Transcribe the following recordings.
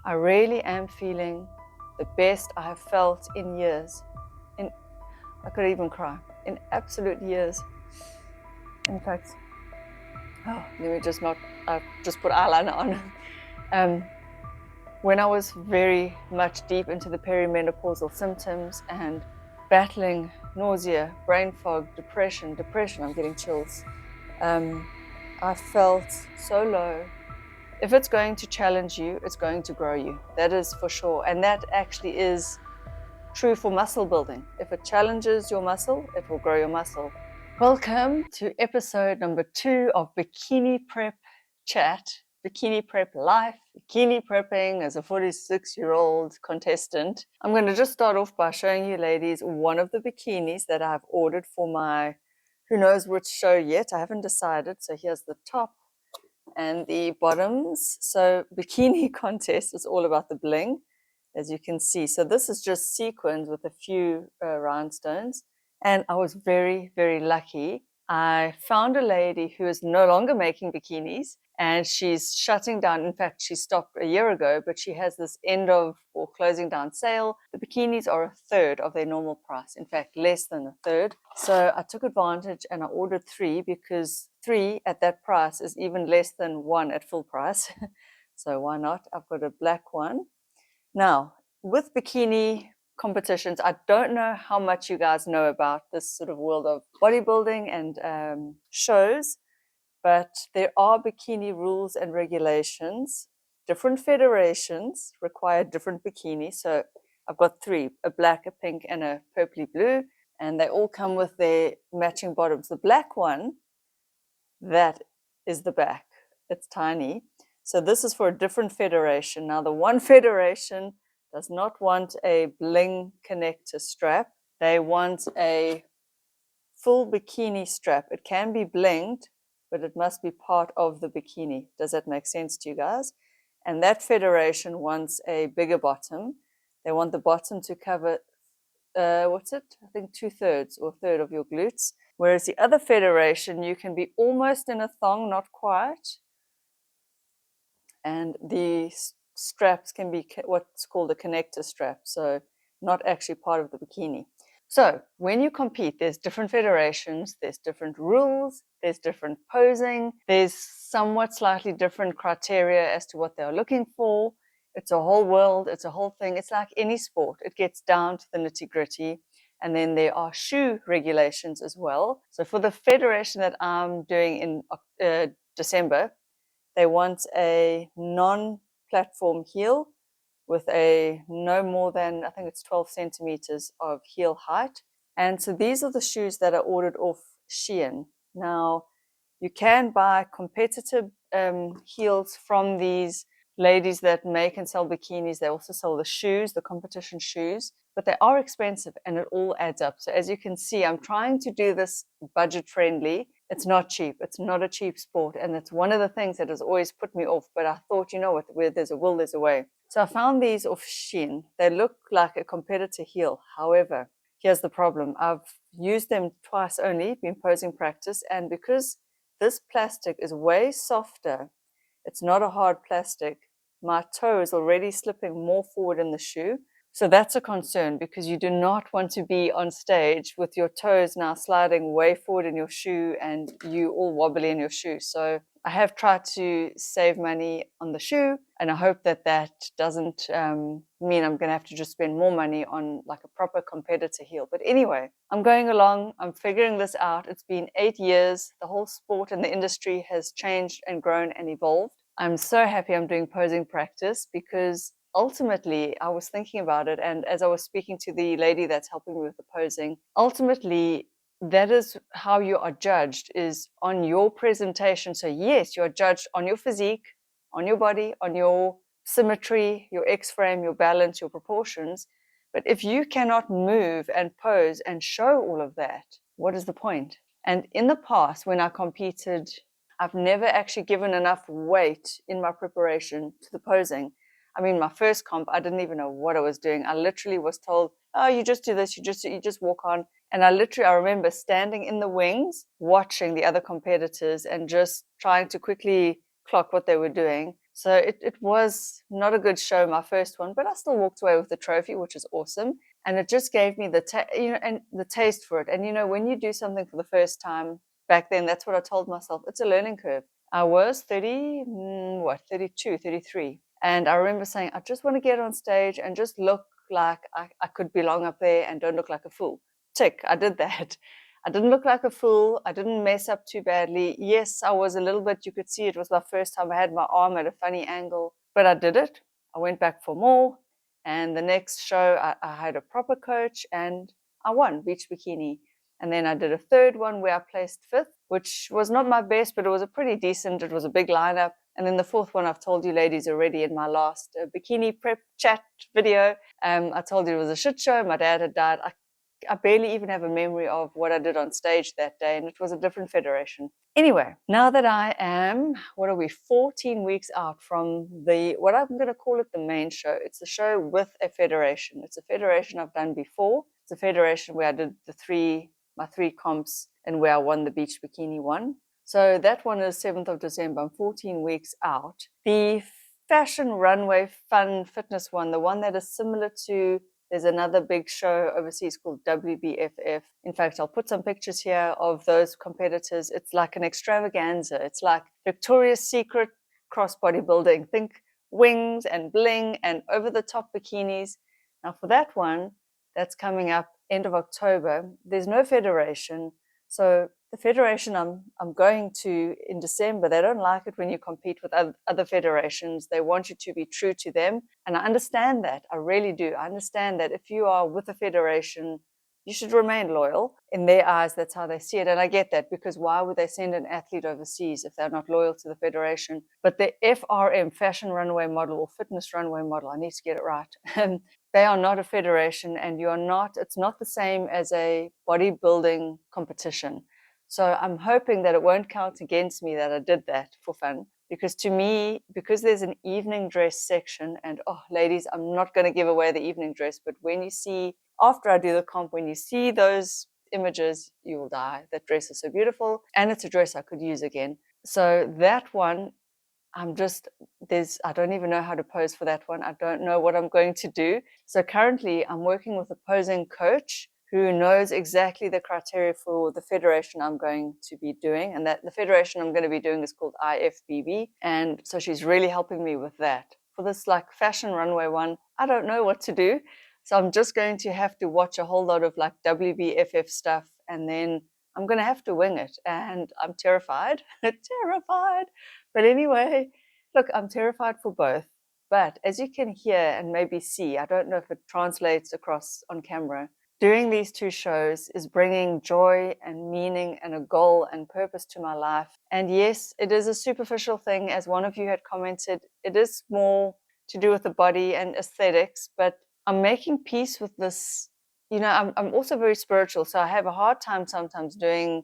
I really am feeling the best I have felt in years. I could even cry. In absolute years. In fact, let me just not, I've just put eyeliner on. When I was very much deep into the perimenopausal symptoms and battling nausea, brain fog, depression, I'm getting chills. I felt so low. If it's going to challenge you, it's going to grow you. That is for sure. And that actually is true for muscle building. If it challenges your muscle, it will grow your muscle. Welcome to episode number 2 of Bikini Prep Chat. Bikini Prep Life, Bikini Prepping as a 46-year-old contestant. I'm going to just start off by showing you ladies one of the bikinis that I've ordered for my who knows which show yet. I haven't decided. So here's the top and the bottoms. So bikini contest is all about the bling, as you can see. So this is just sequins with a few rhinestones. And I was very, very lucky. I found a lady who is no longer making bikinis and she's shutting down. In fact, she stopped a year ago, but she has this end of or closing down sale. The bikinis are a third of their normal price. In fact, less than a third. So I took advantage and I ordered 3 because 3 at that price is even less than 1 at full price. So why not? I've got a black one. Now, with bikini competitions, I don't know how much you guys know about this sort of world of bodybuilding and shows, but there are bikini rules and regulations. Different federations require different bikinis. So I've got 3, a black, a pink, and a purpley blue, and they all come with their matching bottoms. The black one, that is the back. It's tiny. So this is for a different federation. Now, the one federation does not want a bling connector strap. They want a full bikini strap. It can be blinged, but it must be part of the bikini. Does that make sense to you guys? And that federation wants a bigger bottom. They want the bottom to cover, what's it? I think 2/3 or a third of your glutes. Whereas the other federation, you can be almost in a thong, not quite. And the straps can be what's called a connector strap, so not actually part of the bikini. So when you compete, there's different federations, there's different rules, there's different posing, there's somewhat slightly different criteria as to what they're looking for. It's a whole world, it's a whole thing. It's like any sport. It gets down to the nitty-gritty. And then there are shoe regulations as well. So for the federation that I'm doing in December, they want a non-platform heel with a no more than, I think it's 12 centimeters of heel height. And so these are the shoes that are ordered off Shein. Now, you can buy competitive heels from these ladies that make and sell bikinis. They also sell the shoes, the competition shoes, but they are expensive and it all adds up. So as you can see, I'm trying to do this budget friendly. It's not cheap. It's not a cheap sport. And it's one of the things that has always put me off. But I thought, you know what, where there's a will, there's a way. So I found these off Shein. They look like a competitor heel. However, here's the problem. I've used them twice only, been posing practice. And because this plastic is way softer, it's not a hard plastic, my toe is already slipping more forward in the shoe. So that's a concern because you do not want to be on stage with your toes now sliding way forward in your shoe and you all wobbly in your shoe. So I have tried to save money on the shoe, and I hope that that doesn't mean I'm going to have to just spend more money on like a proper competitor heel. But anyway, I'm going along. I'm figuring this out. It's been 8 years. The whole sport and the industry has changed and grown and evolved. I'm so happy I'm doing posing practice because ultimately I was thinking about it, and as I was speaking to the lady that's helping me with the posing, ultimately that is how you are judged, is on your presentation. So yes, you're judged on your physique, on your body, on your symmetry, your X-frame, your balance, your proportions. But if you cannot move and pose and show all of that, what is the point? And in the past, when I competed, I've never actually given enough weight in my preparation to the posing. I mean, my first comp, I didn't even know what I was doing. I literally was told, oh, you just do this, you just walk on. And I remember standing in the wings, watching the other competitors and just trying to quickly clock what they were doing. So it was not a good show, my first one, but I still walked away with the trophy, which is awesome. And it just gave me the and the taste for it. And when you do something for the first time, back then, that's what I told myself. It's a learning curve. I was 32, 33. And I remember saying, I just want to get on stage and just look like I could belong up there and don't look like a fool. Tick, I did that. I didn't look like a fool. I didn't mess up too badly. Yes, I was a little bit, you could see it was my first time I had my arm at a funny angle, but I did it. I went back for more. And the next show, I had a proper coach and I won Beach Bikini. And then I did a third one where I placed fifth, which was not my best, but it was a pretty decent, it was a big lineup. And then the fourth one, I've told you ladies already in my last bikini prep chat video. I told you it was a shit show. My dad had died. I barely even have a memory of what I did on stage that day, and it was a different federation. Anyway, now that I am, 14 weeks out from what I'm going to call it the main show. It's a show with a federation. It's a federation I've done before. It's a federation where I did my three comps and where I won the Beach Bikini one. So that one is 7th of December. I'm 14 weeks out. The fashion runway fun fitness one, the one that is similar to, there's another big show overseas called WBFF. In fact, I'll put some pictures here of those competitors. It's like an extravaganza. It's like Victoria's Secret cross bodybuilding. Think wings and bling and over-the-top bikinis. Now for that one, that's coming up end of October. There's no federation. So the federation I'm going to in December, they don't like it when you compete with other federations. They want you to be true to them. And I understand that. I really do. I understand that if you are with a federation, you should remain loyal. In their eyes, that's how they see it. And I get that, because why would they send an athlete overseas if they're not loyal to the federation? But the FRM, Fashion Runway Model, or Fitness Runway Model, I need to get it right. They are not a federation, and it's not the same as a bodybuilding competition. So I'm hoping that it won't count against me that I did that for fun. Because to me, because there's an evening dress section, and ladies, I'm not going to give away the evening dress, but when you see, after I do the comp, when you see those images, you will die. That dress is so beautiful, and it's a dress I could use again. So that one, I don't even know how to pose for that one. I don't know what I'm going to do. So currently I'm working with a posing coach who knows exactly the criteria for the federation I'm going to be doing. And that the federation I'm going to be doing is called IFBB. And so she's really helping me with that. For this like fashion runway one, I don't know what to do. So I'm just going to have to watch a whole lot of like WBFF stuff, and then I'm going to have to wing it. And I'm terrified, terrified. But anyway, look, I'm terrified for both. But as you can hear and maybe see, I don't know if it translates across on camera, doing these two shows is bringing joy and meaning and a goal and purpose to my life. And yes, it is a superficial thing, as one of you had commented. It is more to do with the body and aesthetics, but I'm making peace with this. I'm also very spiritual, so I have a hard time sometimes doing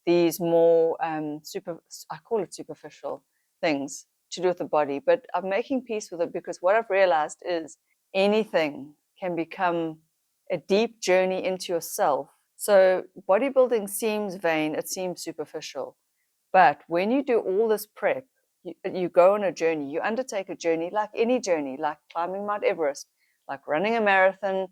these more I call it superficial things to do with the body, but I'm making peace with it, because what I've realized is anything can become a deep journey into yourself. So bodybuilding seems vain, it seems superficial, but when you do all this prep, you go on a journey, you undertake a journey, like any journey, like climbing Mount Everest, like running a marathon,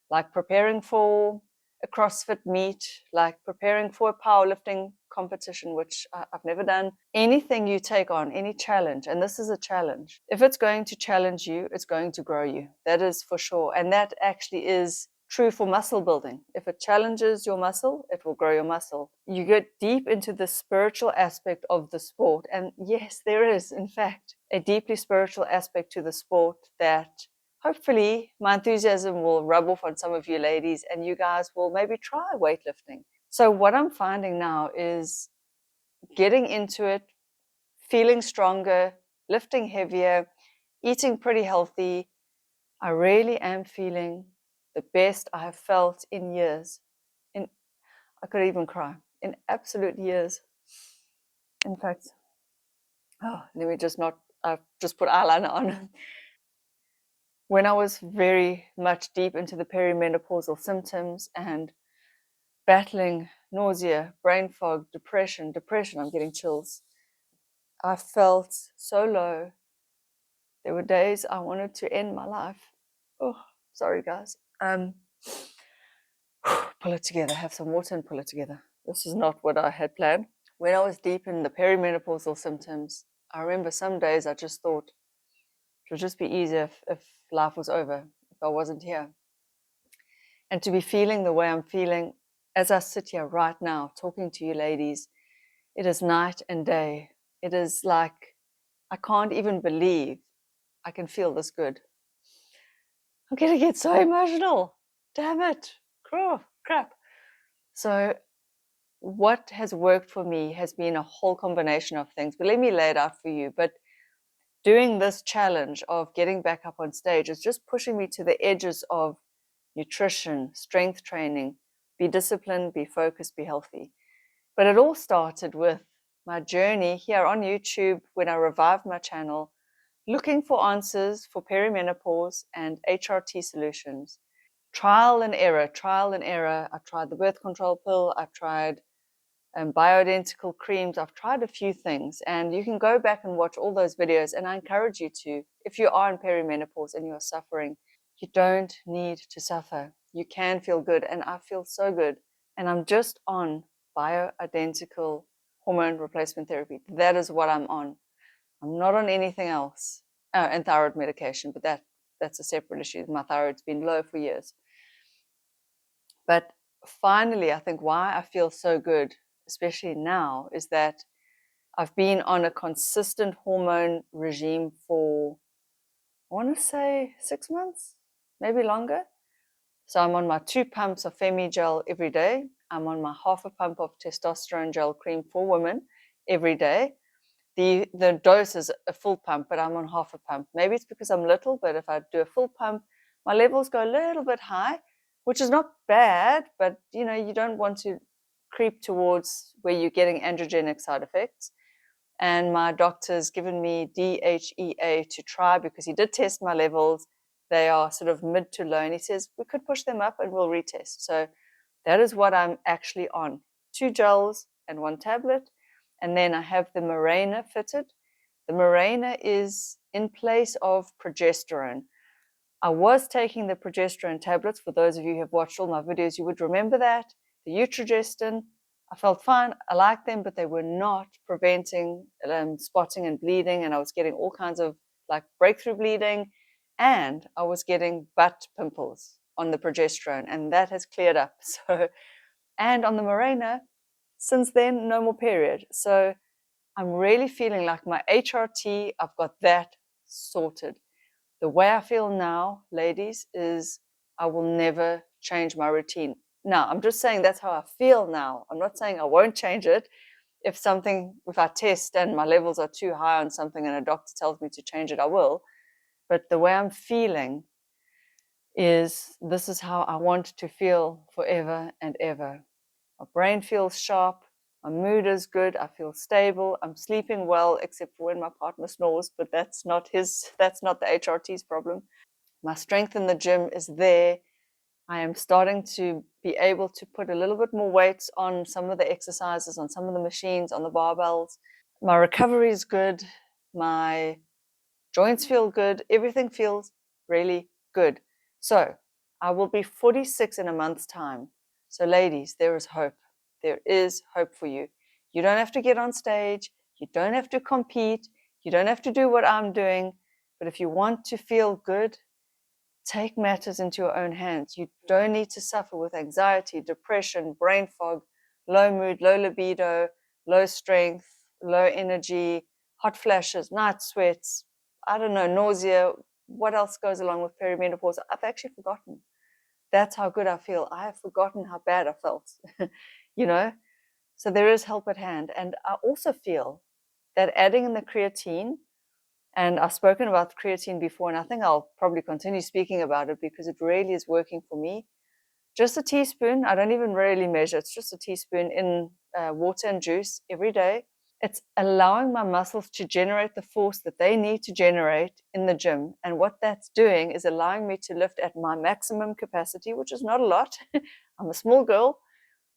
like preparing for a CrossFit meet, like preparing for a powerlifting competition, which I've never done. Anything you take on, any challenge, and this is a challenge, if it's going to challenge you, it's going to grow you. That is for sure. And that actually is true for muscle building. If it challenges your muscle, it will grow your muscle. You get deep into the spiritual aspect of the sport. And yes, there is, in fact, a deeply spiritual aspect to the sport that hopefully my enthusiasm will rub off on some of you ladies, and you guys will maybe try weightlifting. So what I'm finding now is getting into it, feeling stronger, lifting heavier, eating pretty healthy. I really am feeling the best I have felt in years. I could even cry. In absolute years. In fact, let me just not, I've just put eyeliner on. When I was very much deep into the perimenopausal symptoms and battling nausea, brain fog, depression, I'm getting chills. I felt so low, There were days I wanted to end my life. Oh, sorry, guys. Pull it together. Have some water and pull it together. This is not what I had planned. When I was deep in the perimenopausal symptoms, I remember some days I just thought it would just be easier if life was over, if I wasn't here. And to be feeling the way I'm feeling as I sit here right now talking to you ladies, it is night and day. It is like I can't even believe I can feel this good. I'm going to get so emotional. Damn it. Oh, crap. So what has worked for me has been a whole combination of things. But let me lay it out for you. But doing this challenge of getting back up on stage is just pushing me to the edges of nutrition, strength training, be disciplined, be focused, be healthy. But it all started with my journey here on YouTube when I revived my channel, looking for answers for perimenopause and HRT solutions. Trial and error, trial and error. I tried the birth control pill. I've tried bioidentical creams. I've tried a few things, and you can go back and watch all those videos. And I encourage you to, if you are in perimenopause and you're suffering, you don't need to suffer. You can feel good, and I feel so good. And I'm just on bioidentical hormone replacement therapy. That is what I'm on. I'm not on anything else. And thyroid medication, but that's a separate issue. My thyroid's been low for years. But finally, I think why I feel so good, especially now, is that I've been on a consistent hormone regime for, I want to say 6 months, maybe longer. So I'm on my 2 pumps of Femi gel every day. I'm on my half a pump of testosterone gel cream for women every day. The dose is a full pump, but I'm on half a pump. Maybe it's because I'm little, but if I do a full pump, my levels go a little bit high, which is not bad, but you don't want to creep towards where you're getting androgenic side effects. And my doctor's given me DHEA to try because he did test my levels. They are sort of mid to low, and he says we could push them up and we'll retest. So that is what I'm actually on. 2 gels and 1 tablet. And then I have the Mirena fitted. The Mirena is in place of progesterone. I was taking the progesterone tablets. For those of you who have watched all my videos, you would remember that. The Eutrogestin, I felt fine. I liked them, but they were not preventing spotting and bleeding. And I was getting all kinds of like breakthrough bleeding. And I was getting butt pimples on the progesterone. And that has cleared up. And on the Mirena, since then, no more period. So I'm really feeling like my HRT, I've got that sorted. The way I feel now, ladies, is I will never change my routine. Now, I'm just saying that's how I feel now. I'm not saying I won't change it. If I test and my levels are too high on something and a doctor tells me to change it, I will. But the way I'm feeling is this is how I want to feel forever and ever. My brain feels sharp. My mood is good. I feel stable. I'm sleeping well, except for when my partner snores, but that's not the HRT's problem. My strength in the gym is there. I am starting to be able to put a little bit more weight on some of the exercises, on some of the machines, on the barbells. My recovery is good. My joints feel good. Everything feels really good. So I will be 46 in a month's time. So ladies, there is hope. There is hope for you. You don't have to get on stage. You don't have to compete. You don't have to do what I'm doing. But if you want to feel good, take matters into your own hands. You don't need to suffer with anxiety, depression, brain fog, low mood, low libido, low strength, low energy, hot flashes, night sweats, I don't know, nausea. What else goes along with perimenopause? I've actually forgotten. That's how good I feel. I have forgotten how bad I felt, you know? So there is help at hand. And I also feel that adding in the creatine, and I've spoken about creatine before, and I think I'll probably continue speaking about it because it really is working for me. Just a teaspoon, I don't even really measure, it's just a teaspoon in water and juice every day. It's allowing my muscles to generate the force that they need to generate in the gym. And what that's doing is allowing me to lift at my maximum capacity, which is not a lot. I'm a small girl.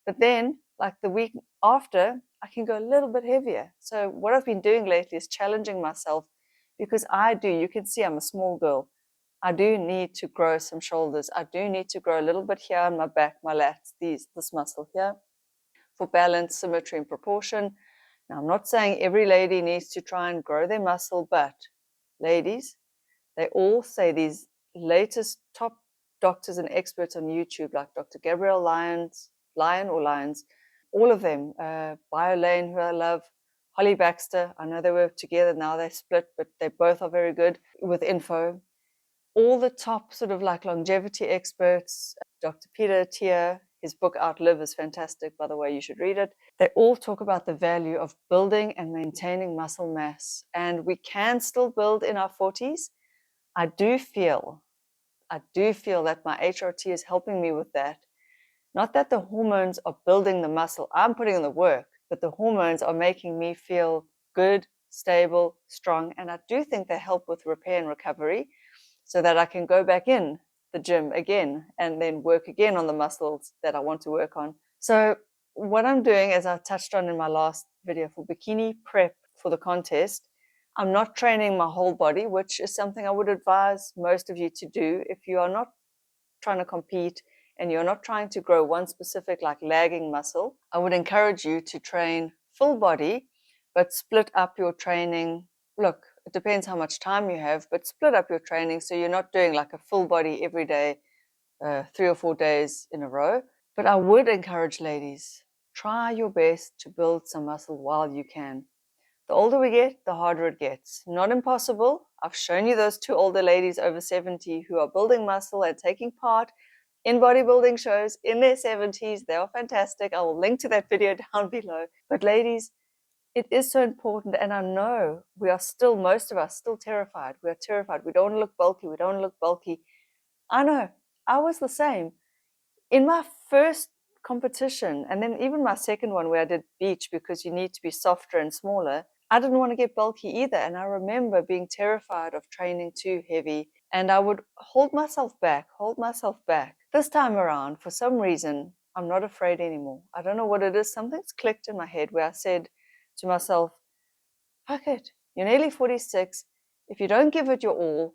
But then, like the week after, I can go a little bit heavier. So what I've been doing lately is challenging myself because I do. You can see I'm a small girl. I do need to grow some shoulders. I do need to grow a little bit here on my back, my lats, this muscle here, for balance, symmetry, and proportion. Now, I'm not saying every lady needs to try and grow their muscle, but ladies, they all say, these latest top doctors and experts on YouTube, like Dr. Gabrielle Lyons, all of them, BioLane, who I love, Holly Baxter, I know they were together, now they split, but they both are very good with info. All the top sort of like longevity experts, Dr. Peter Tier, his book Outlive is fantastic, by the way, you should read it. They all talk about the value of building and maintaining muscle mass, and we can still build in our 40s. I do feel that my HRT is helping me with that. Not that the hormones are building the muscle, I'm putting in the work, but the hormones are making me feel good, stable, strong, and I do think they help with repair and recovery so that I can go back in the gym again and then work again on the muscles that I want to work on. So what I'm doing, as I touched on in my last video for bikini prep for the contest, I'm not training my whole body, which is something I would advise most of you to do if you are not trying to compete and you're not trying to grow one specific like lagging muscle. I would encourage you to train full body, but split up your training. Look, it depends how much time you have, but split up your training so you're not doing like a full body every day, 3 or 4 days in a row. But I would encourage ladies, try your best to build some muscle while you can. The older we get, the harder it gets. Not impossible. I've shown you those 2 older ladies over 70 who are building muscle and taking part in bodybuilding shows in their 70s. They are fantastic. I will link to that video down below. But ladies, it is so important, and I know we are still, most of us, still terrified. We are terrified. We don't want to look bulky. We don't want to look bulky. I know. I was the same. In my first competition, and then even my second one where I did beach, because you need to be softer and smaller, I didn't want to get bulky either. And I remember being terrified of training too heavy, and I would hold myself back. This time around, for some reason, I'm not afraid anymore. I don't know what it is. Something's clicked in my head where I said to myself, fuck it, you're nearly 46. If you don't give it your all,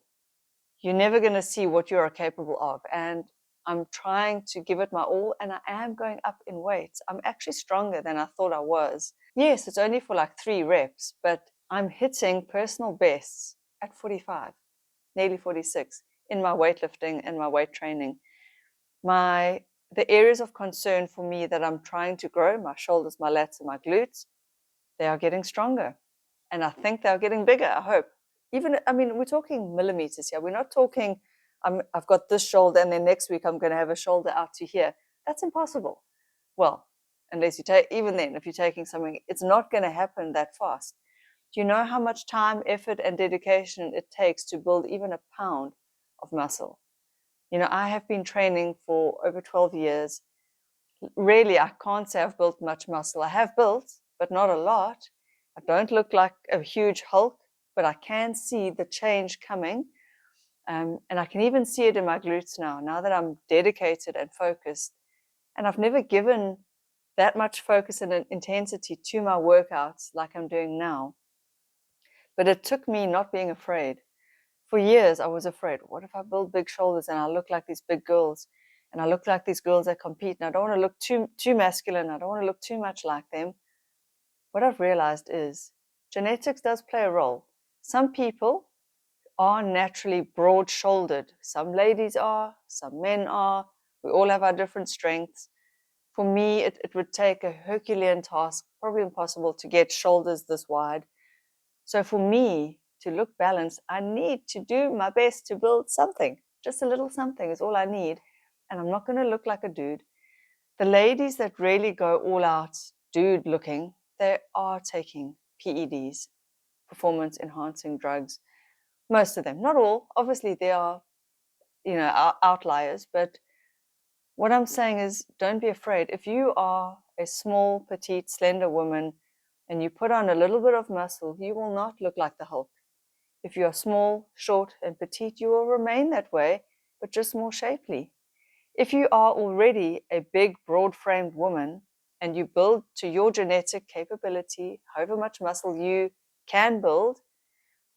you're never going to see what you are capable of. And I'm trying to give it my all, and I am going up in weight. I'm actually stronger than I thought I was. Yes, it's only for like 3 reps, but I'm hitting personal bests at 45, nearly 46, in my weightlifting and my weight training. The areas of concern for me that I'm trying to grow, my shoulders, my lats, and my glutes, they are getting stronger. And I think they're getting bigger, I hope. We're talking millimeters here. We're not talking, I've got this shoulder and then next week I'm going to have a shoulder out to here. That's impossible. Well, unless even then, if you're taking something, it's not going to happen that fast. Do you know how much time, effort, and dedication it takes to build even a pound of muscle? I have been training for over 12 years. Really, I can't say I've built much muscle. I have built, but not a lot. I don't look like a huge Hulk, but I can see the change coming. And I can even see it in my glutes now that I'm dedicated and focused. And I've never given that much focus and intensity to my workouts like I'm doing now. But it took me not being afraid. For years, I was afraid. What if I build big shoulders and I look like these big girls? And I look like these girls that compete, and I don't want to look too masculine. I don't want to look too much like them. What I've realized is genetics does play a role. Some people are naturally broad-shouldered. Some ladies are, some men are. We all have our different strengths. For me, it would take a Herculean task, probably impossible, to get shoulders this wide. So for me to look balanced, I need to do my best to build something. Just a little something is all I need. And I'm not going to look like a dude. The ladies that really go all out dude looking, they are taking PEDs, performance enhancing drugs. Most of them, not all. Obviously, there are, outliers. But what I'm saying is, don't be afraid. If you are a small, petite, slender woman and you put on a little bit of muscle, you will not look like the Hulk. If you are small, short, and petite, you will remain that way, but just more shapely. If you are already a big, broad-framed woman and you build to your genetic capability, however much muscle you can build,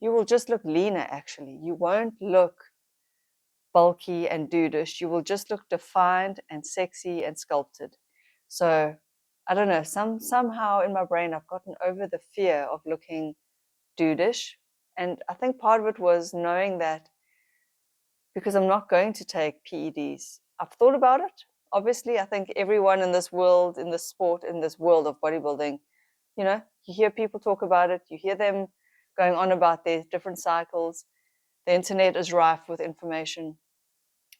you will just look leaner, actually. You won't look bulky and dudish. You will just look defined and sexy and sculpted. So I don't know, somehow in my brain I've gotten over the fear of looking dudish. And I think part of it was knowing that because I'm not going to take PEDs. I've thought about it. Obviously, I think everyone in this world, in this sport, in this world of bodybuilding, you know, you hear people talk about it, you hear them going on about their different cycles. The internet is rife with information.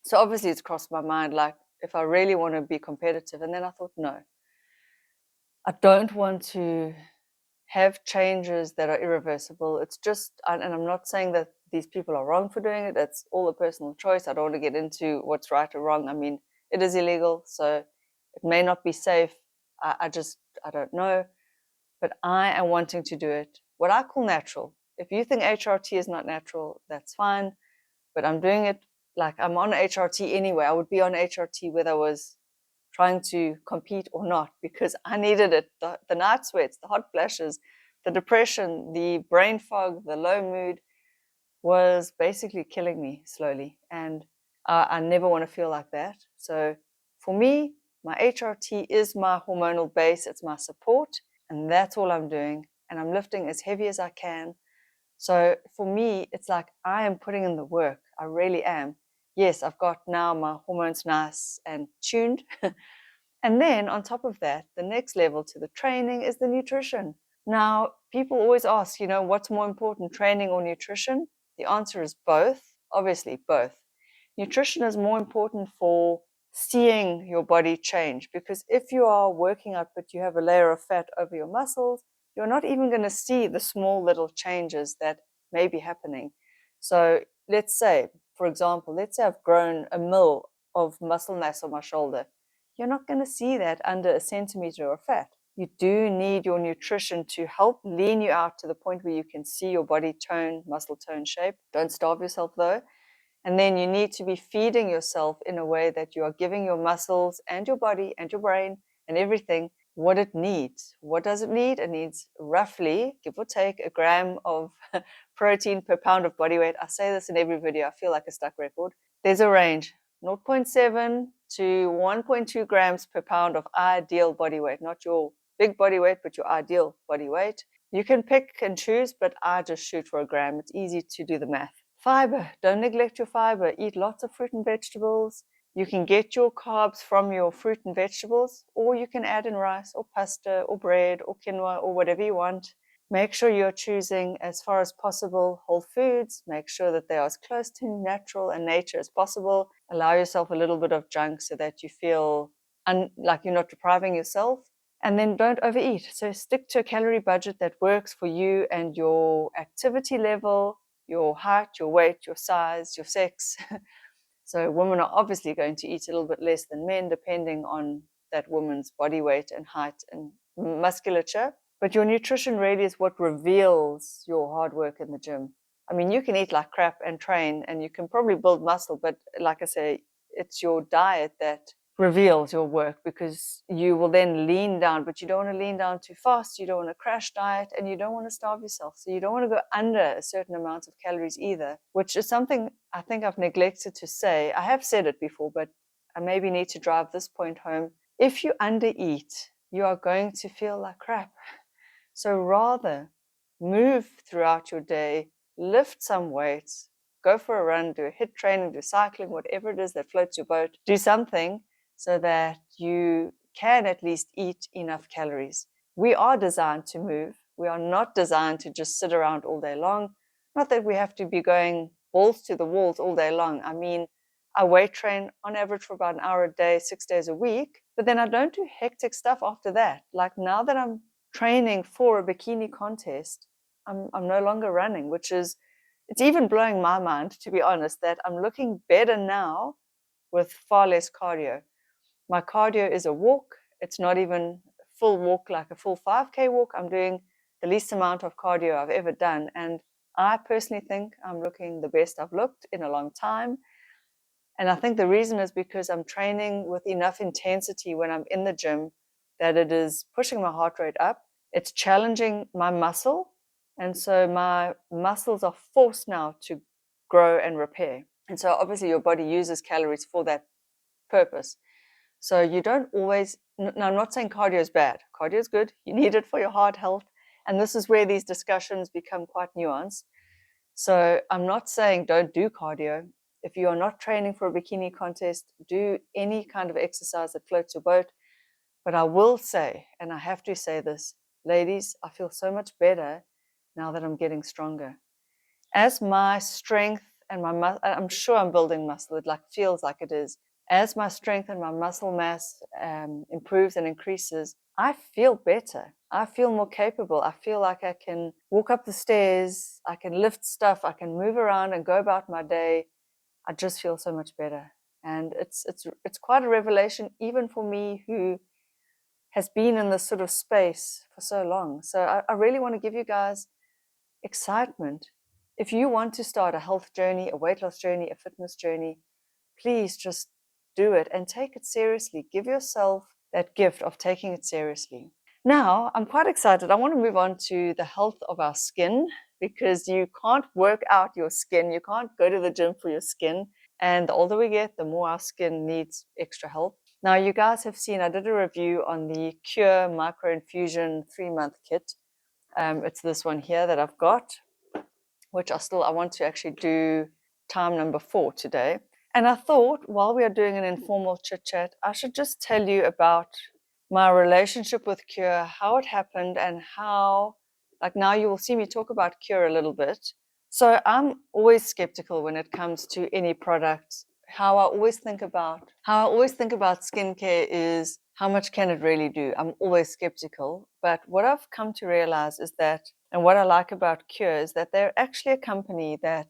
So obviously it's crossed my mind, like, if I really want to be competitive. And then I thought, no, I don't want to have changes that are irreversible. It's just, and I'm not saying that these people are wrong for doing it. It's all a personal choice. I don't want to get into what's right or wrong. I mean, it is illegal, so it may not be safe. I don't know. But I am wanting to do it, what I call natural. If you think HRT is not natural, that's fine. But I'm doing it like I'm on HRT anyway. I would be on HRT whether I was trying to compete or not, because I needed it. The night sweats, the hot flashes, the depression, the brain fog, the low mood was basically killing me slowly. And I never want to feel like that. So for me, my HRT is my hormonal base. It's my support. And that's all I'm doing. And I'm lifting as heavy as I can. So for me, it's like I am putting in the work. I really am. Yes, I've got now my hormones nice and tuned. And then on top of that, the next level to the training is the nutrition. Now, people always ask, what's more important, training or nutrition? The answer is both, obviously both. Nutrition is more important for seeing your body change, because if you are working out but you have a layer of fat over your muscles, you're not even going to see the small little changes that may be happening. So let's say, for example, I've grown a mil of muscle mass on my shoulder. You're not going to see that under a centimeter of fat. You do need your nutrition to help lean you out to the point where you can see your body tone, muscle tone, shape. Don't starve yourself though. And then you need to be feeding yourself in a way that you are giving your muscles and your body and your brain and everything what it needs. What does it need? It needs roughly, give or take, a gram of protein per pound of body weight. I say this in every video. I feel like a stuck record. There's a range, 0.7 to 1.2 grams per pound of ideal body weight, not your big body weight, but your ideal body weight. You can pick and choose, but I just shoot for a gram. It's easy to do the math. Fiber, don't neglect your fiber. Eat lots of fruit and vegetables. You can get your carbs from your fruit and vegetables, or you can add in rice or pasta or bread or quinoa or whatever you want. Make sure you're choosing, as far as possible, whole foods. Make sure that they are as close to natural and nature as possible. Allow yourself a little bit of junk so that you feel like you're not depriving yourself. And then don't overeat. So stick to a calorie budget that works for you and your activity level, your height, your weight, your size, your sex. So women are obviously going to eat a little bit less than men, depending on that woman's body weight and height and musculature. But your nutrition really is what reveals your hard work in the gym. I mean, you can eat like crap and train, and you can probably build muscle, but like I say, it's your diet that reveals your work, because you will then lean down, but you don't want to lean down too fast. You don't want to crash diet, and you don't want to starve yourself. So you don't want to go under a certain amount of calories either, which is something I think I've neglected to say. I have said it before, but I maybe need to drive this point home. If you undereat, you are going to feel like crap. So rather move throughout your day, lift some weights, go for a run, do a HIIT training, do cycling, whatever it is that floats your boat. Do something so that you can at least eat enough calories. We are designed to move. We are not designed to just sit around all day long. Not that we have to be going balls to the walls all day long. I mean, I weight train on average for about an hour a day, 6 days a week, but then I don't do hectic stuff after that. Like now that I'm training for a bikini contest, I'm no longer running, it's even blowing my mind, to be honest, that I'm looking better now with far less cardio. My cardio is a walk. It's not even a full walk, like a full 5K walk. I'm doing the least amount of cardio I've ever done. And I personally think I'm looking the best I've looked in a long time. And I think the reason is because I'm training with enough intensity when I'm in the gym that it is pushing my heart rate up. It's challenging my muscle. And so my muscles are forced now to grow and repair. And so obviously your body uses calories for that purpose. So you don't always, now I'm not saying cardio is bad. Cardio is good. You need it for your heart health. And this is where these discussions become quite nuanced. So I'm not saying don't do cardio. If you are not training for a bikini contest, do any kind of exercise that floats your boat. But I will say, and I have to say this, ladies, I feel so much better now that I'm getting stronger. As my strength and my I'm sure I'm building muscle. It like feels like it is. As my strength and my muscle mass improves and increases, I feel better. I feel more capable. I feel like I can walk up the stairs. I can lift stuff. I can move around and go about my day. I just feel so much better, and it's quite a revelation, even for me who has been in this sort of space for so long. So I really want to give you guys excitement. If you want to start a health journey, a weight loss journey, a fitness journey, please just do it and take it seriously. Give yourself that gift of taking it seriously. Now, I'm quite excited. I want to move on to the health of our skin, because you can't work out your skin. You can't go to the gym for your skin. And the older we get, the more our skin needs extra help. Now, you guys have seen, I did a review on the Qure Micro Infusion 3-month kit. It's this one here that I've got, which I want to actually do time number 4 today. And I thought, while we are doing an informal chit chat, I should just tell you about my relationship with Qure, how it happened, and how, like, now you will see me talk about Qure a little bit. So I'm always skeptical when it comes to any product. How I always think about skincare is, how much can it really do? I'm always skeptical. But what I've come to realize is that, and what I like about Qure, is that they're actually a company that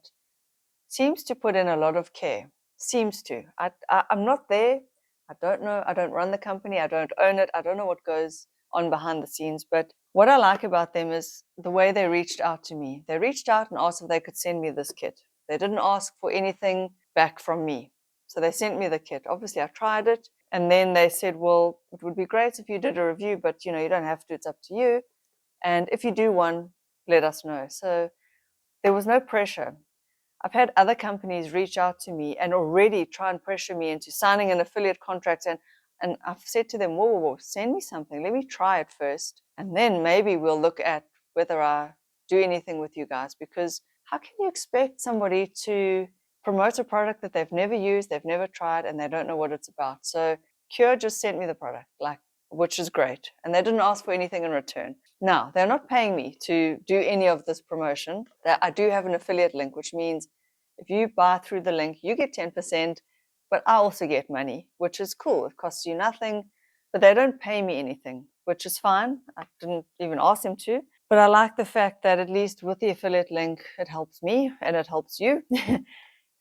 seems to put in a lot of care. Seems to. I'm not there. I don't know. I don't run the company. I don't own it. I don't know what goes on behind the scenes. But what I like about them is the way they reached out to me. They reached out and asked if they could send me this kit. They didn't ask for anything back from me. So they sent me the kit. Obviously, I tried it. And then they said, well, it would be great if you did a review, but you don't have to. It's up to you. And if you do one, let us know. So there was no pressure. I've had other companies reach out to me and already try and pressure me into signing an affiliate contract. And I've said to them, whoa, send me something. Let me try it first. And then maybe we'll look at whether I do anything with you guys. Because how can you expect somebody to promote a product that they've never used, they've never tried, and they don't know what it's about? So Qure just sent me the product, which is great. And they didn't ask for anything in return. Now, they're not paying me to do any of this promotion. I do have an affiliate link, which means if you buy through the link, you get 10%, but I also get money, which is cool. It costs you nothing, but they don't pay me anything, which is fine. I didn't even ask them to. But I like the fact that at least with the affiliate link, it helps me and it helps you.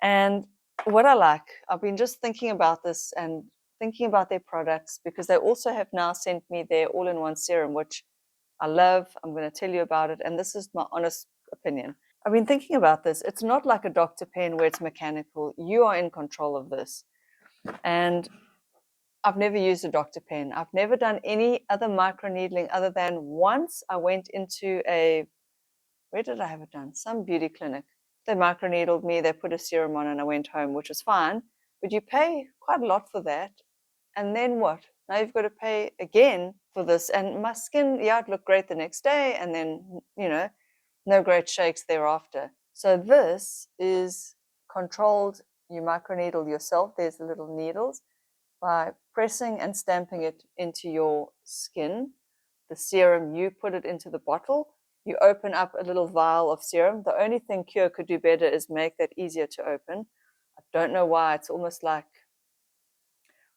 And what I like, I've been just thinking about this and thinking about their products, because they also have now sent me their all-in-one serum, which I love. I'm going to tell you about it. And this is my honest opinion. I've been thinking about this. It's not like a Dr. Pen where it's mechanical. You are in control of this. And I've never used a Dr. Pen. I've never done any other microneedling other than once I went into where did I have it done? Some beauty clinic. They microneedled me. They put a serum on and I went home, which was fine. But you pay quite a lot for that. And then what? Now you've got to pay again for this. And my skin, yeah, it looked great the next day. And then, no great shakes thereafter. So this is controlled. You microneedle yourself. There's the little needles. By pressing and stamping it into your skin, the serum, you put it into the bottle. You open up a little vial of serum. The only thing Qure could do better is make that easier to open. I don't know why. It's almost like,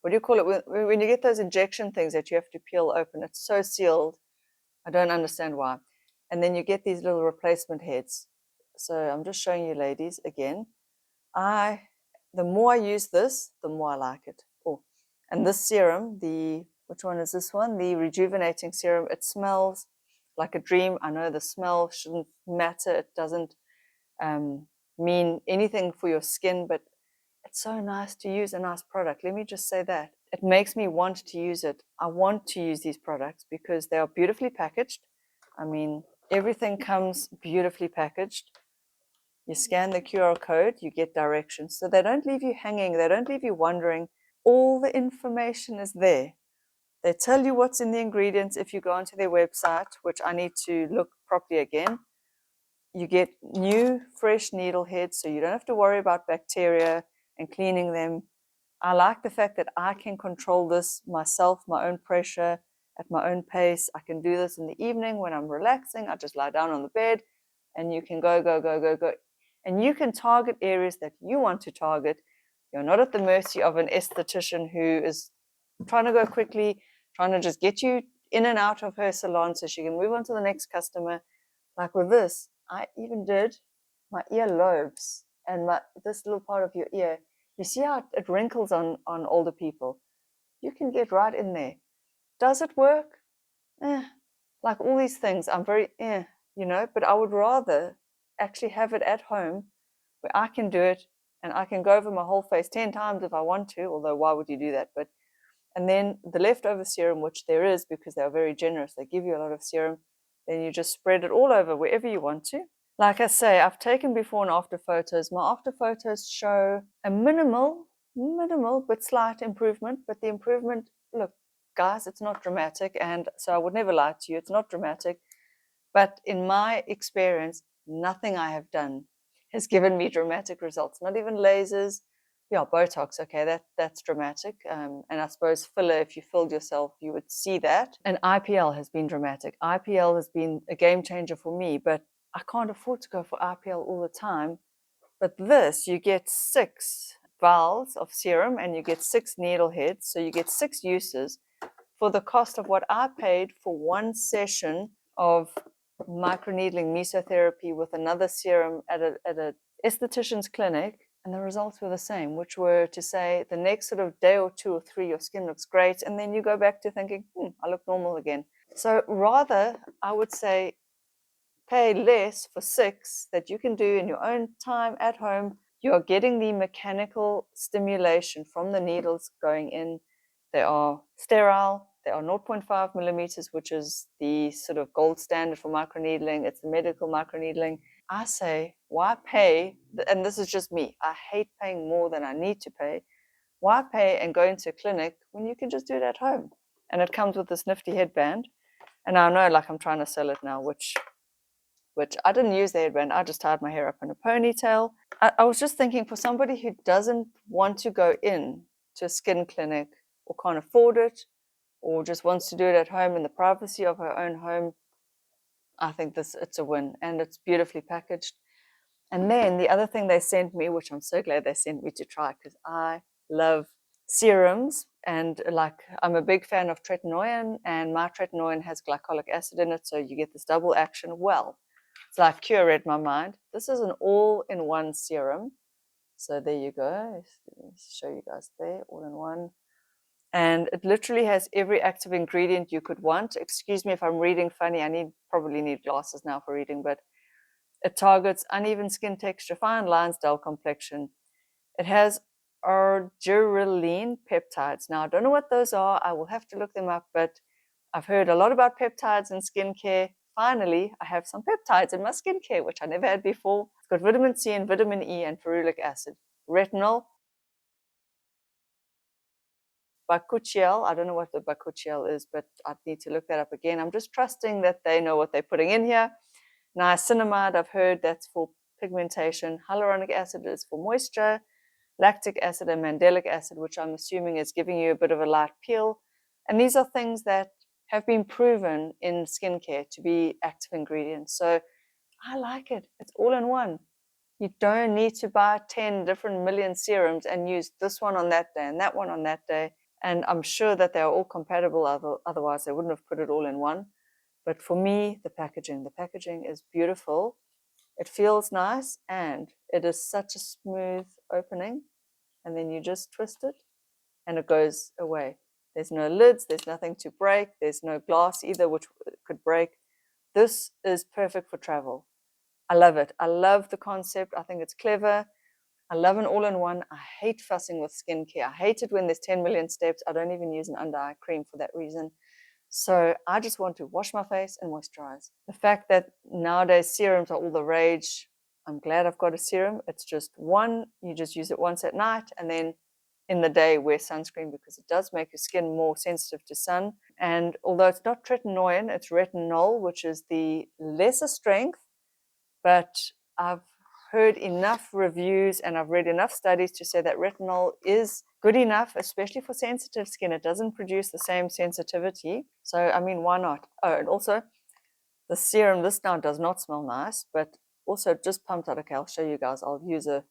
what do you call it? When you get those injection things that you have to peel open, it's so sealed. I don't understand why. And then you get these little replacement heads. So I'm just showing you, ladies, again. The more I use this, the more I like it. Oh, and this serum, which one is this one? The rejuvenating serum. It smells like a dream. I know the smell shouldn't matter. It doesn't mean anything for your skin, but it's so nice to use a nice product. Let me just say that. It makes me want to use it. I want to use these products because they are beautifully packaged. I mean, Everything comes beautifully packaged. You scan the QR code, you get directions. So they don't leave you hanging, they don't leave you wondering. All the information is there. They tell you what's in the ingredients if you go onto their website, which I need to look properly again. You get new, fresh needle heads, so you don't have to worry about bacteria and cleaning them. I like the fact that I can control this myself, my own pressure, at my own pace. I can do this in the evening when I'm relaxing. I just lie down on the bed and you can go, go, go, go, go. And you can target areas that you want to target. You're not at the mercy of an esthetician who is trying to go quickly, trying to just get you in and out of her salon so she can move on to the next customer. Like with this, I even did my earlobes and this little part of your ear. You see how it wrinkles on older people? You can get right in there. Does it work? Like all these things, I'm very, but I would rather actually have it at home where I can do it and I can go over my whole face 10 times if I want to, although why would you do that? And then the leftover serum, which there is because they're very generous, they give you a lot of serum, then you just spread it all over wherever you want to. Like I say, I've taken before and after photos. My after photos show a minimal but slight improvement. But the improvement, look, guys, it's not dramatic. And so I would never lie to you. It's not dramatic. But in my experience, nothing I have done has given me dramatic results. Not even lasers. Yeah, Botox, okay, that's dramatic. And I suppose filler, if you filled yourself, you would see that. And IPL has been dramatic. IPL has been a game changer for me, but I can't afford to go for IPL all the time. But this, you get 6 vials of serum and you get 6 needle heads. So you get 6 uses for the cost of what I paid for one session of microneedling mesotherapy with another serum at a esthetician's clinic. And the results were the same, which were to say the next sort of day or 2 or 3, your skin looks great. And then you go back to thinking, I look normal again. So rather, I would say, pay less for 6 that you can do in your own time at home. You're getting the mechanical stimulation from the needles going in. They are sterile. They are 0.5 millimeters, which is the sort of gold standard for microneedling. It's the medical microneedling. I say, why pay? And this is just me. I hate paying more than I need to pay. Why pay and go into a clinic when you can just do it at home? And it comes with this nifty headband. And I know, like, I'm trying to sell it now, which I didn't use the headband. I just tied my hair up in a ponytail. I was just thinking, for somebody who doesn't want to go in to a skin clinic or can't afford it or just wants to do it at home in the privacy of her own home, I think it's a win, and it's beautifully packaged. And then the other thing they sent me, which I'm so glad they sent me to try, because I love serums, and like I'm a big fan of tretinoin, and my tretinoin has glycolic acid in it, so you get this double action. Well, it's like Qure read my mind. This is an all-in-one serum. So there you go. Let me show you guys there, all in one. And it literally has every active ingredient you could want. Excuse me if I'm reading funny. I probably need glasses now for reading, but it targets uneven skin texture, fine lines, dull complexion. It has arginine peptides. Now, I don't know what those are. I will have to look them up, but I've heard a lot about peptides in skincare. Finally, I have some peptides in my skincare, which I never had before. It's got vitamin C and vitamin E and ferulic acid. Retinol, bakuchiol. I don't know what the bakuchiol is, but I need to look that up again. I'm just trusting that they know what they're putting in here. Niacinamide, I've heard that's for pigmentation. Hyaluronic acid is for moisture. Lactic acid and mandelic acid, which I'm assuming is giving you a bit of a light peel. And these are things that have been proven in skincare to be active ingredients. So I like it. It's all in one. You don't need to buy 10 different million serums and use this one on that day and that one on that day. And I'm sure that they are all compatible, otherwise they wouldn't have put it all in one. But for me, the packaging is beautiful. It feels nice, and it is such a smooth opening. And then you just twist it and it goes away. There's no lids, there's nothing to break, there's no glass either, which could break. This is perfect for travel. I love it. I love the concept. I think it's clever. I love an all-in-one. I hate fussing with skincare. I hate it when there's 10 million steps. I don't even use an under-eye cream for that reason. So I just want to wash my face and moisturize. The fact that nowadays serums are all the rage, I'm glad I've got a serum. It's just one, you just use it once at night, and then in the day wear sunscreen, because it does make your skin more sensitive to sun. And although it's not tretinoin, it's retinol, which is the lesser strength, but I've heard enough reviews and I've read enough studies to say that retinol is good enough, especially for sensitive skin. It doesn't produce the same sensitivity. So, I mean, why not? Oh, and also the serum, this now does not smell nice, but also just pumped out. Okay, I'll show you guys. I'll use it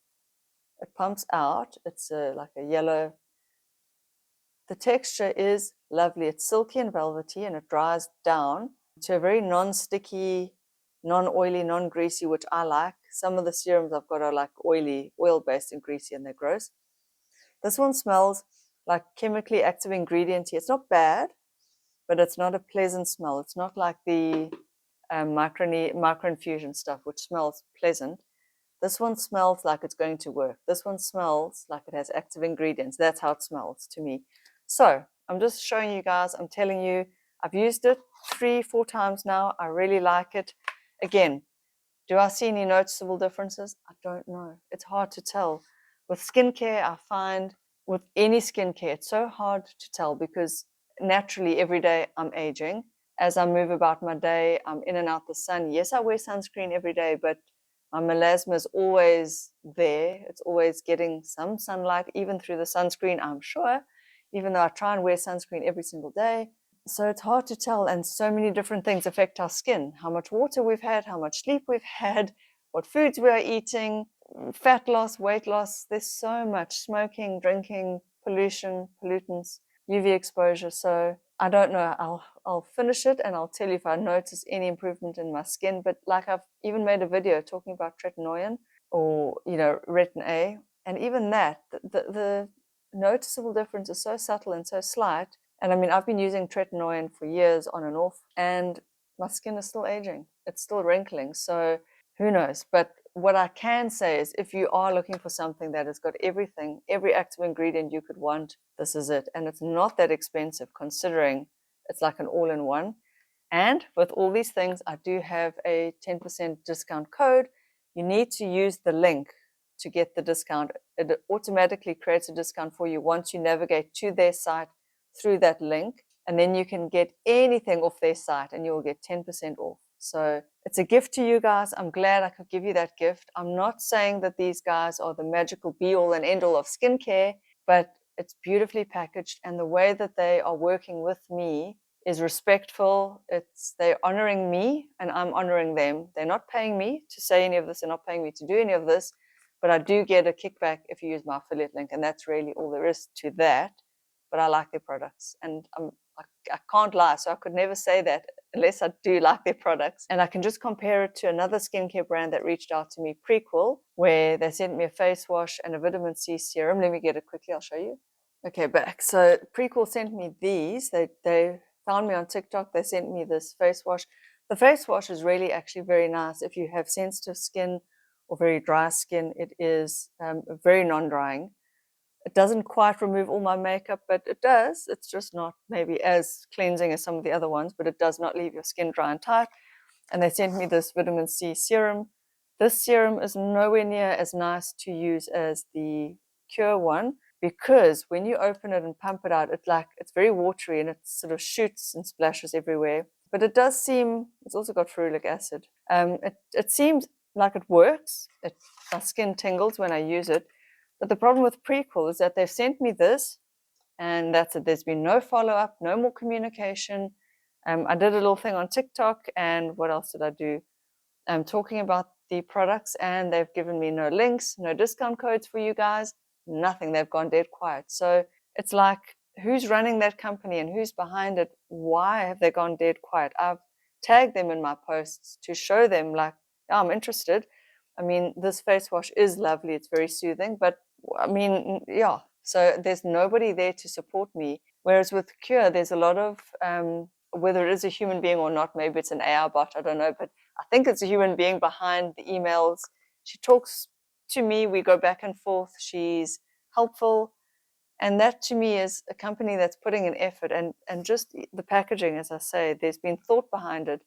pumps out. It's like a yellow. The texture is lovely. It's silky and velvety, and it dries down to a very non-sticky, non-oily, non-greasy, which I like. Some of the serums I've got are like oily, oil-based and greasy, and they're gross. This one smells like chemically active ingredients. It's not bad, but it's not a pleasant smell. It's not like the microinfusion stuff, which smells pleasant. This one smells like it's going to work. This one smells like it has active ingredients. That's how it smells to me. So I'm just showing you guys, I'm telling you, I've used it 3-4 times now. I really like it. Again, do I see any noticeable differences? I don't know. It's hard to tell. With skincare, I find with any skincare, it's so hard to tell, because naturally every day I'm aging. As I move about my day, I'm in and out the sun. Yes, I wear sunscreen every day, but my melasma is always there. It's always getting some sunlight, even through the sunscreen, I'm sure, even though I try and wear sunscreen every single day. So it's hard to tell, and so many different things affect our skin. How much water we've had, how much sleep we've had, what foods we are eating, fat loss, weight loss. There's so much. Smoking, drinking, pollution, pollutants, UV exposure. So I don't know. I'll finish it and I'll tell you if I notice any improvement in my skin. But like, I've even made a video talking about tretinoin, or retin A, and even that, the noticeable difference is so subtle and so slight. And I mean, I've been using tretinoin for years on and off, and my skin is still aging. It's still wrinkling. So who knows? But what I can say is, if you are looking for something that has got everything, every active ingredient you could want, this is it. And it's not that expensive, considering it's like an all-in-one. And with all these things, I do have a 10% discount code. You need to use the link to get the discount. It automatically creates a discount for you once you navigate to their site through that link, and then you can get anything off their site and you'll get 10% off. So it's a gift to you guys. I'm glad I could give you that gift. I'm not saying that these guys are the magical be-all and end-all of skincare, but it's beautifully packaged, and the way that they are working with me is respectful. They're honoring me and I'm honoring them. They're not paying me to say any of this. They're not paying me to do any of this, but I do get a kickback if you use my affiliate link, and that's really all there is to that. But I like their products, and I can't lie, so I could never say that unless I do like their products. And I can just compare it to another skincare brand that reached out to me, Prequel, where they sent me a face wash and a vitamin C serum. Let me get it quickly, I'll show you. Okay, back. So Prequel sent me these. They found me on TikTok. They sent me this face wash. The face wash is really actually very nice. If you have sensitive skin or very dry skin, it is very non-drying. It doesn't quite remove all my makeup, but it does. It's just not maybe as cleansing as some of the other ones, but it does not leave your skin dry and tight. And they sent me this vitamin C serum. This serum is nowhere near as nice to use as the Qure one, because when you open it and pump it out, it's very watery and it sort of shoots and splashes everywhere. But it does seem, it's also got ferulic acid. It seems like it works. My skin tingles when I use it. But the problem with Prequel is that they've sent me this, and that's it. There's been no follow-up, no more communication. I did a little thing on TikTok, and what else did I do? Talking about the products, and they've given me no links, no discount codes for you guys, nothing. They've gone dead quiet. So it's like, who's running that company and who's behind it? Why have they gone dead quiet? I've tagged them in my posts to show them, like, yeah, I'm interested. I mean, this face wash is lovely. It's very soothing, but I mean, yeah. So there's nobody there to support me. Whereas with Qure, there's a lot of, whether it is a human being or not, maybe it's an AI bot, I don't know, but I think it's a human being behind the emails. She talks to me, we go back and forth. She's helpful. And that to me is a company that's putting an effort, and just the packaging, as I say, there's been thought behind it.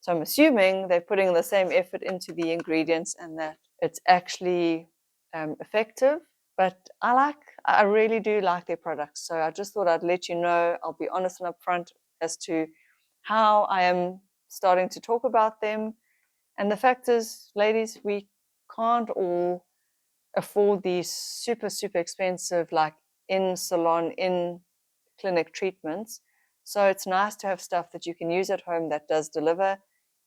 So I'm assuming they're putting the same effort into the ingredients and that it's actually effective. But I really do like their products. So I just thought I'd let you know. I'll be honest and upfront as to how I am starting to talk about them. And the fact is, ladies, we can't all afford these super, super expensive, like in salon, in clinic treatments. So it's nice to have stuff that you can use at home that does deliver.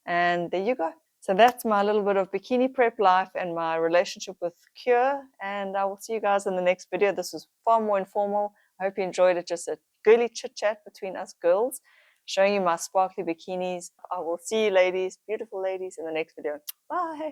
And there you go. So that's my little bit of bikini prep life and my relationship with Qure. And I will see you guys in the next video. This is far more informal. I hope you enjoyed it. Just a girly chit chat between us girls, showing you my sparkly bikinis. I will see you ladies, beautiful ladies, in the next video. Bye.